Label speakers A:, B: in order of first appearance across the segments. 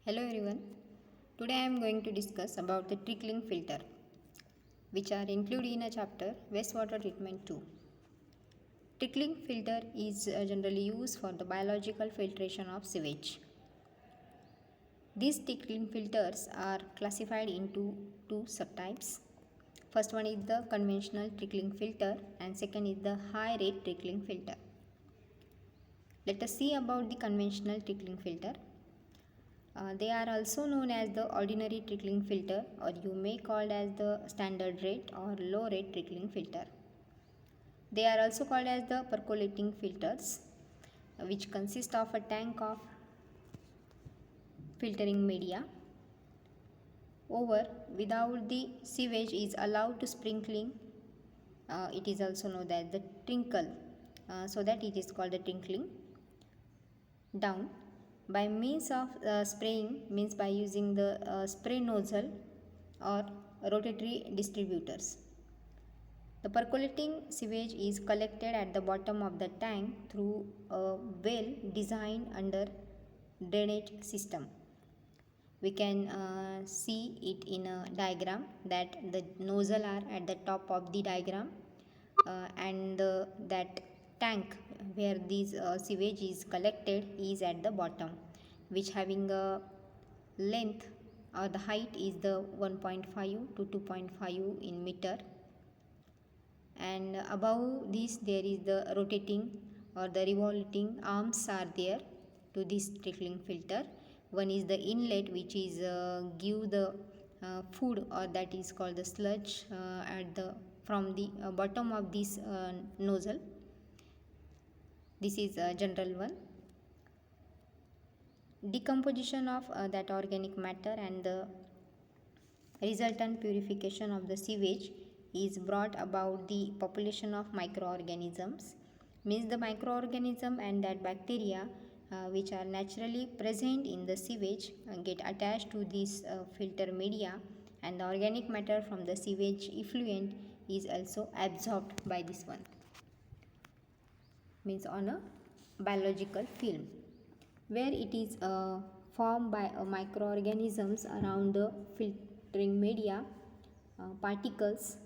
A: Hello everyone. Today I am going to discuss about the trickling filter which are included in a chapter wastewater treatment 2. Trickling filter is generally used for the biological filtration of sewage. These trickling filters are classified into two subtypes. First one is the conventional trickling filter and second is the high rate trickling filter. Let us see about the conventional trickling filter. They are also known as the ordinary trickling filter, or you may call as the standard rate or low rate trickling filter. They are also called as the percolating filters, which consist of a tank of filtering media over without the sewage is allowed to sprinkling. It is also known as the trickle, so that it is called the trickling down by means of spraying, means by using the spray nozzle or rotatory distributors. The percolating sewage is collected at the bottom of the tank through a well designed under drainage system. We can see it in a diagram that the nozzle are at the top of the diagram and that tank where this sewage is collected is at the bottom, which having a length or the height is the 1.5 to 2.5 in meter, and above this there is the rotating or the revolving arms are there to this trickling filter. One is the inlet, which is give the food, or that is called the sludge at the from the bottom of this nozzle. This is a general one. Decomposition of that organic matter and the resultant purification of the sewage is brought about the population of microorganisms, means the microorganism and that bacteria which are naturally present in the sewage get attached to this filter media, and the organic matter from the sewage effluent is also absorbed by this one, means on a biological film, where it is formed by microorganisms around the filtering media, particles,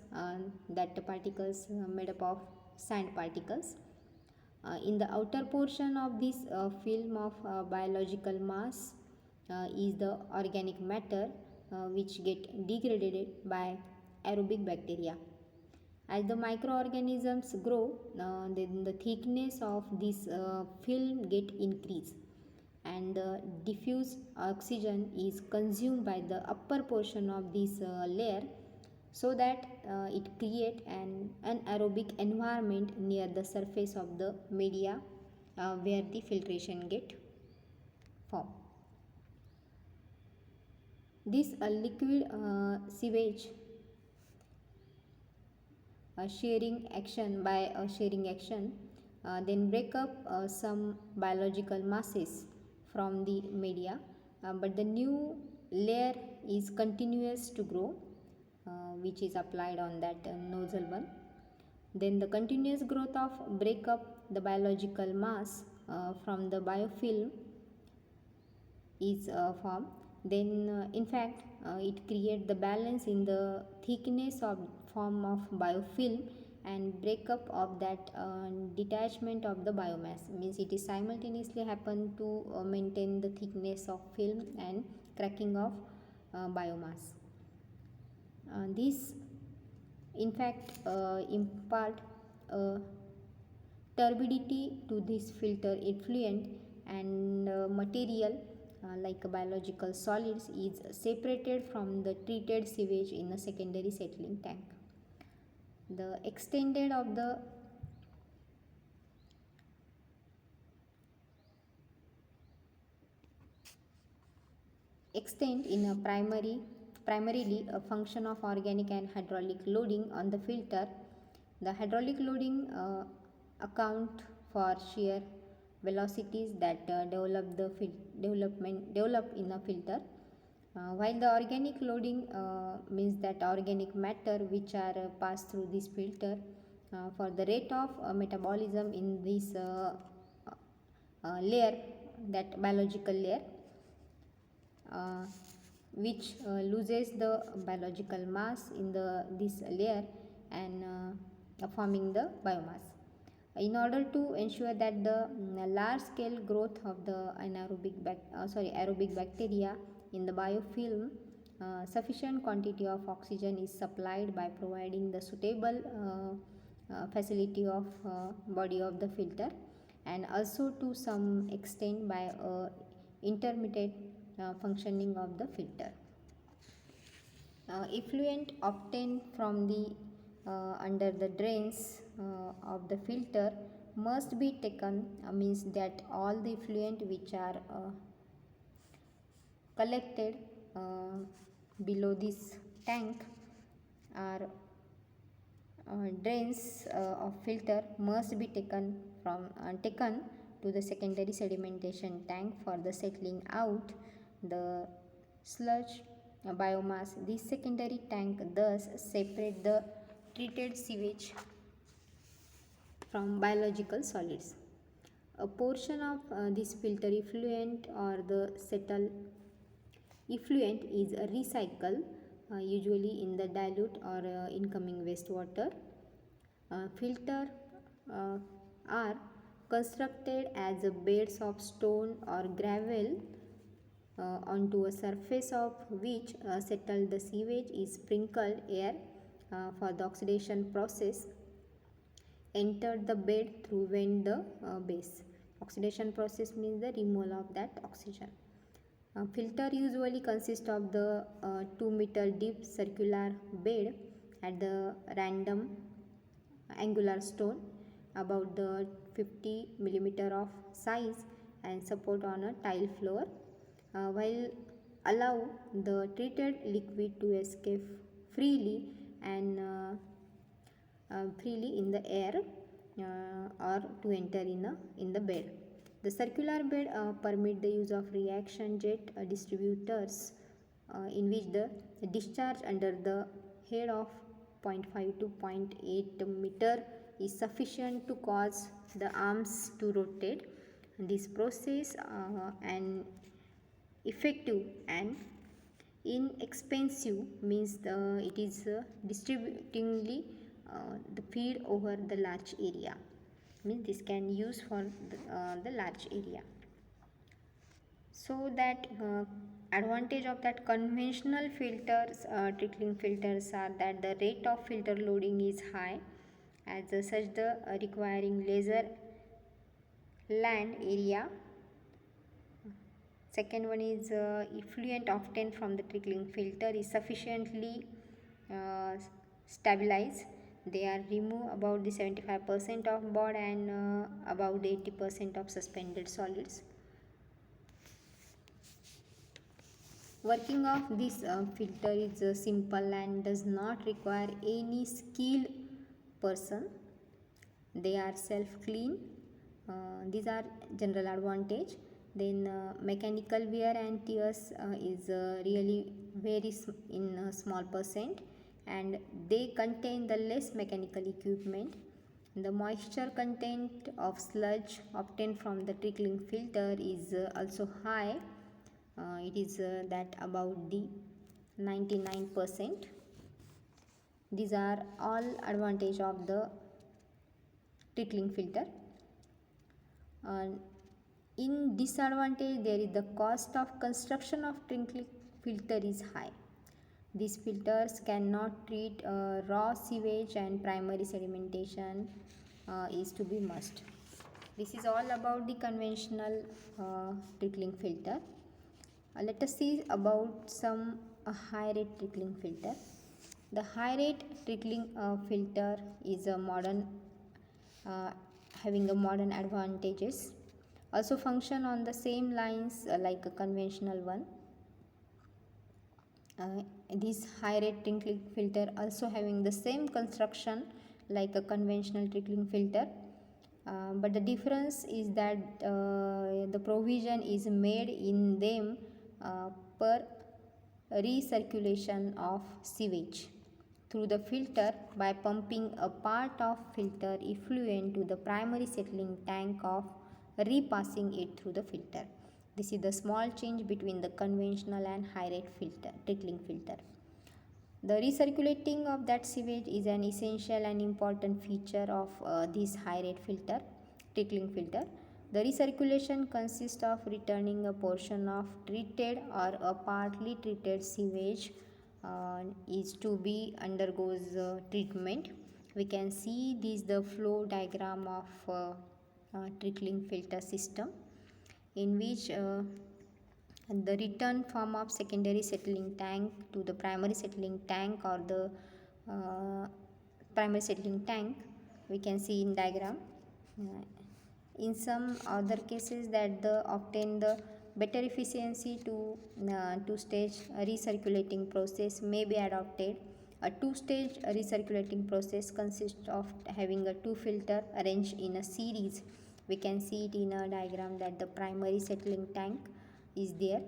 A: that particles made up of sand particles. In the outer portion of this film of biological mass is the organic matter which get degraded by aerobic bacteria. As the microorganisms grow, then the thickness of this film get increased, and the diffuse oxygen is consumed by the upper portion of this layer, so that it create an anaerobic environment near the surface of the media where the filtration get formed. This liquid sewage shearing action by shearing action then break up some biological masses from the media, but the new layer is continuous to grow, which is applied on that nozzle one. Then the continuous growth of break up the biological mass from the biofilm is formed. Then in fact it creates the balance in the thickness of form of biofilm and breakup of that detachment of the biomass, means it is simultaneously happen to maintain the thickness of film and cracking of biomass. This in fact impart turbidity to this filter effluent, and material like biological solids is separated from the treated sewage in a secondary settling tank. The extended of the extent in a primarily a function of organic and hydraulic loading on the filter. The hydraulic loading account for shear velocities that develop in a filter, while the organic loading means that organic matter which are passed through this filter for the rate of metabolism in this layer, that biological layer. which loses the biological mass in this layer and forming the biomass. In order to ensure that the large scale growth of the aerobic bacteria in the biofilm, sufficient quantity of oxygen is supplied by providing the suitable facility of body of the filter, and also to some extent by intermittent functioning of the filter. Effluent obtained from the under the drains of the filter must be taken, means that all the effluent which are collected below this tank are drains of filter must be taken to the secondary sedimentation tank for the settling out the sludge biomass. This secondary tank thus separate the treated sewage from biological solids. A portion of this filter effluent or the settled effluent is recycled, usually in the dilute or incoming wastewater. Filter are constructed as beds of stone or gravel onto a surface of which settled the sewage is sprinkled air for the oxidation process entered the bed through vent the base. Oxidation process means the removal of that oxygen. Filter usually consists of the 2-meter deep circular bed at the random angular stone about the 50 millimeter of size and support on a tile floor, while allow the treated liquid to escape freely and freely in the air or to enter in the bed. The circular bed permit the use of reaction jet distributors in which the discharge under the head of 0.5 to 0.8 meter is sufficient to cause the arms to rotate. This process and effective and inexpensive means it is distributingly the feed over the large area, means this can use for the large area. So that advantage of that conventional filters, trickling filters, are that the rate of filter loading is high, as such the requiring lesser land area. Second one is effluent obtained from the trickling filter is sufficiently stabilized. They are remove about the 75% of bud and about 80% of suspended solids. Working of this filter is simple and does not require any skilled person. They are self clean. These are general advantage. Then mechanical wear and tears is really very in a small percent, and they contain the less mechanical equipment. The moisture content of sludge obtained from the trickling filter is also high. It is that about the 99%. These are all advantage of the trickling filter. In disadvantage, there is the cost of construction of trickling filter is high. These filters cannot treat raw sewage and primary sedimentation is to be must. This is all about the conventional trickling filter. Let us see about some high rate trickling filter. The high rate trickling filter is a modern having a modern advantages, also function on the same lines like a conventional one. This high rate trickling filter also having the same construction like a conventional trickling filter, but the difference is that the provision is made in them per recirculation of sewage through the filter by pumping a part of filter effluent to the primary settling tank of repassing it through the filter. This is the small change between the conventional and high rate filter, trickling filter. The recirculating of that sewage is an essential and important feature of this high rate filter, trickling filter. The recirculation consists of returning a portion of treated or a partly treated sewage is to be undergoes treatment. We can see this the flow diagram of trickling filter system, in which the return form of secondary settling tank to the primary settling tank, or the primary settling tank, we can see in diagram. In some other cases that the obtain the better efficiency to stage recirculating process may be adopted. A two stage recirculating process consists of having a two filter arranged in a series. We can see it in a diagram that the primary settling tank is there.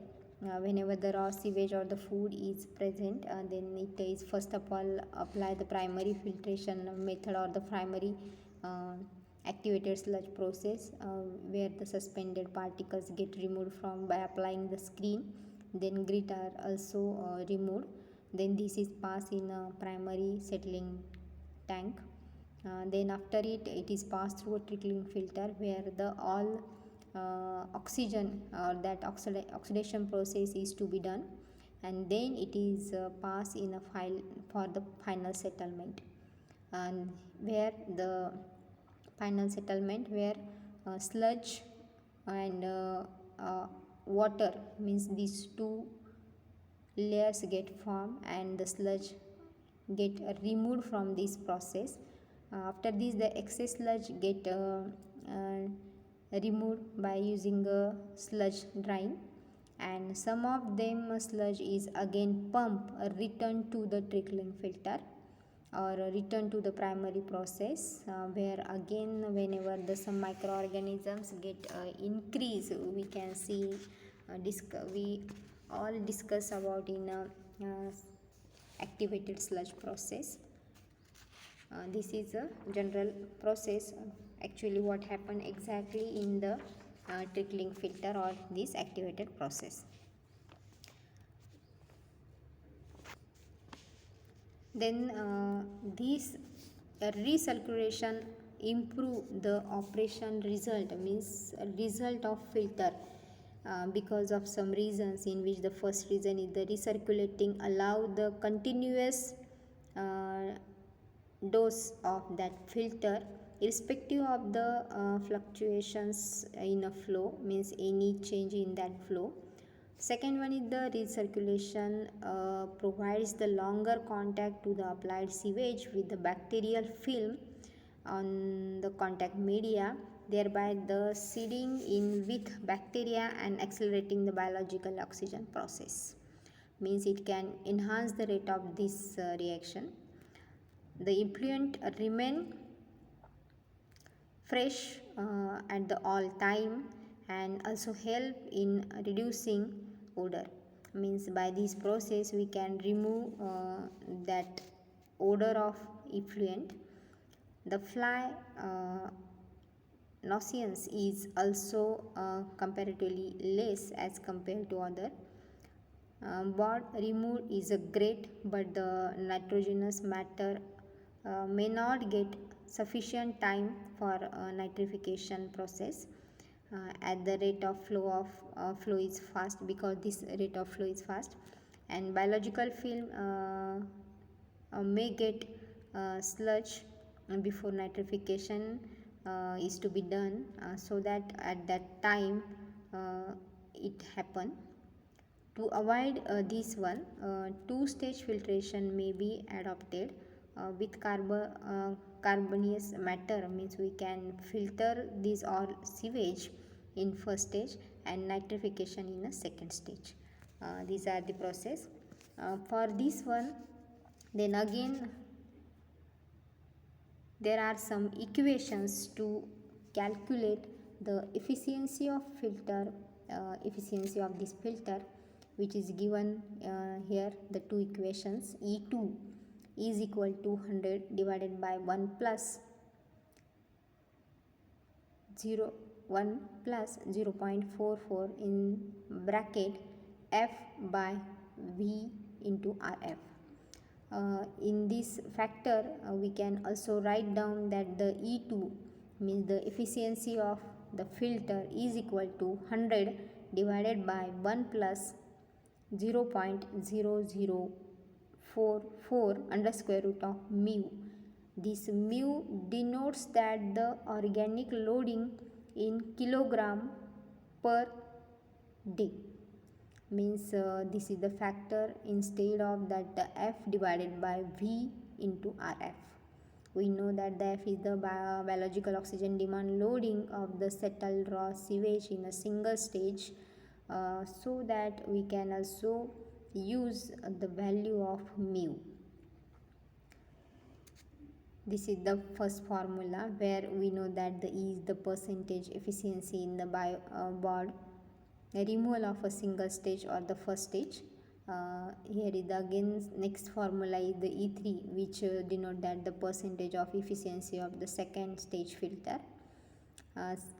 A: Whenever the raw sewage or the food is present, then it is first of all apply the primary filtration method or the primary activated sludge process, where the suspended particles get removed from by applying the screen. Then grit are also removed. Then this is passed in a primary settling tank. Then after it is passed through a trickling filter, where the all oxygen or that oxidation process is to be done, and then it is passed in a file for the final settlement, and where the final settlement where sludge and water, means these two layers get formed and the sludge get removed from this process. After this the excess sludge get removed by using a sludge drying, and some of them sludge is again pumped return to the trickling filter or return to the primary process, where again whenever the some microorganisms get increase, we can see we all discuss about in activated sludge process. This is a general process, actually what happened exactly in the trickling filter or this activated process. Then this recirculation improve the operation result, means result of filter, because of some reasons, in which the first reason is the recirculating allow the continuous dose of that filter irrespective of the fluctuations in a flow, means any change in that flow. Second one is the recirculation provides the longer contact to the applied sewage with the bacterial film on the contact media, thereby the seeding in with bacteria and accelerating the biological oxygen process, means it can enhance the rate of this reaction. The effluent remain fresh at the all time and also help in reducing odor, means by this process we can remove that odor of effluent. The fly nuisance is also comparatively less as compared to other. Board removed is a great, but the nitrogenous matter may not get sufficient time for nitrification process at the rate of flow is fast, because this rate of flow is fast, and biological film may get sludge before nitrification is to be done, so that at that time it happen. To avoid this one, two-stage filtration may be adopted with carbonous matter, means we can filter this all sewage in first stage and nitrification in a second stage. These are the process. For this one, then again there are some equations to calculate the efficiency of efficiency of this filter, which is given here. The two equations, E2 is equal to 100 divided by 1 plus 0 1 plus 0.44 in bracket F by V into RF. In this factor we can also write down that the E2 means the efficiency of the filter is equal to 100 divided by 1 plus 0.0044 under square root of mu. This mu denotes that the organic loading in kilogram per day, means this is the factor instead of that the F divided by V into RF. We know that the F is the biological oxygen demand loading of the settled raw sewage in a single stage, so that we can also use the value of mu. This is the first formula where we know that the E is the percentage efficiency in the BOD removal of a single stage or the first stage. Here is the again next formula is the E3, which denote that the percentage of efficiency of the second stage filter.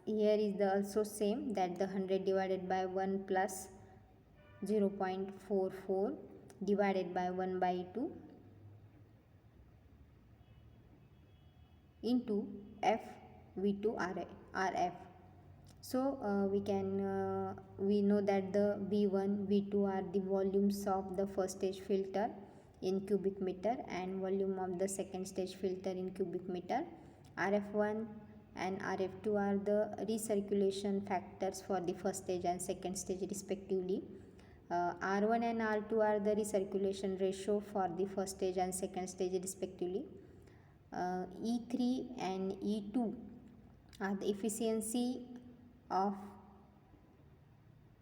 A: Here is the also same, that the 100 divided by 1 plus 0.44 divided by 1 by 2 into F V2 RF. So we know that the V1, V2 are the volumes of the first stage filter in cubic meter and volume of the second stage filter in cubic meter. RF1 and RF2 are the recirculation factors for the first stage and second stage respectively. R1 and R2 are the recirculation ratio for the first stage and second stage respectively. E3 and E2 are the efficiency of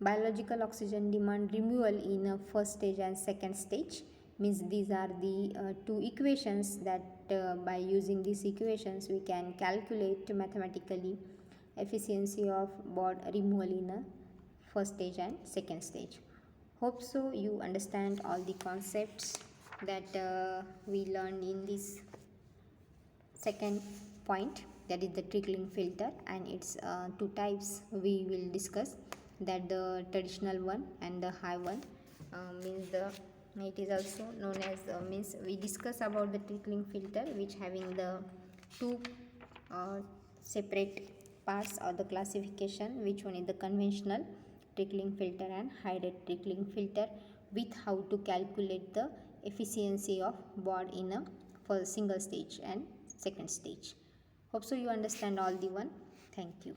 A: biological oxygen demand removal in a first stage and second stage, means these are the two equations that by using these equations we can calculate mathematically efficiency of BOD removal in a first stage and second stage. Hope so you understand all the concepts that we learned in this second point, that is the trickling filter, and its two types we will discuss, that the traditional one and the high one. Means it is also known as means we discuss about the trickling filter, which having the two separate parts or the classification, which one is the conventional trickling filter and high rate trickling filter, with how to calculate the efficiency of BOD in a for single stage and second stage. Hope so you understand all the one. Thank you.